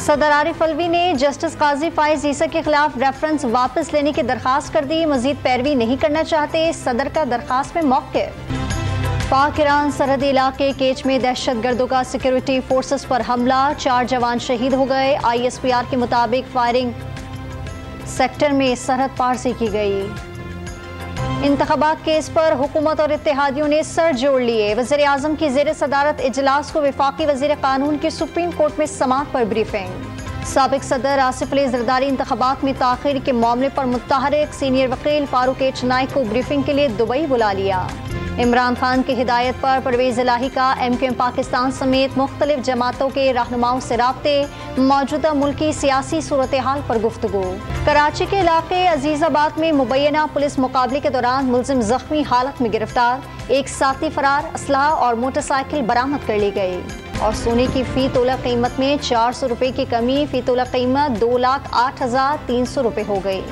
सदर आरिफ अलवी ने जस्टिस काजी फाइज ईसा के खिलाफ रेफरेंस वापस लेने की दरखास्त कर दी। मजीद पैरवी नहीं करना चाहते, सदर का दरखास्त में मौक़िफ़। पाक ईरान सरहदी इलाके केच में दहशतगर्दों का सिक्योरिटी फोर्सेस पर हमला, 4 जवान शहीद हो गए। ISPR के मुताबिक फायरिंग सेक्टर में सरहद पार से की गई। इंतखाबात केस पर हुकूमत और इत्तेहादियों ने सर जोड़ लिए। वज़ीर आज़म की ज़ेर सदारत इजलास को वफाकी वज़ीर कानून की सुप्रीम कोर्ट में समाअत पर ब्रीफिंग। साबिक सदर आसिफ अली ज़रदारी इंतखाबात में ताख़ीर के मामले पर मुत्तहरिक सीनियर वकील फारूक एच नाइक को ब्रीफिंग के लिए दुबई बुला लिया। इमरान खान की हिदायत पर परवेज़ इलाही का MQM पाकिस्तान समेत मुख्तलिफ जमातों के रहनुमाओं से राब्ते, मौजूदा मुल्की सियासी सूरत हाल पर गुफ्तगू। कराची के इलाके अजीज़ाबाद में मुबैना पुलिस मुकाबले के दौरान मुलजिम जख्मी हालत में गिरफ्तार, एक साथी फरार, असलहा और मोटरसाइकिल बरामद कर ली गई। और सोने की फ़ी तोला कीमत में 400 रुपये की कमी, फ़ी तोला कीमत 2,08,300 रुपये हो गई।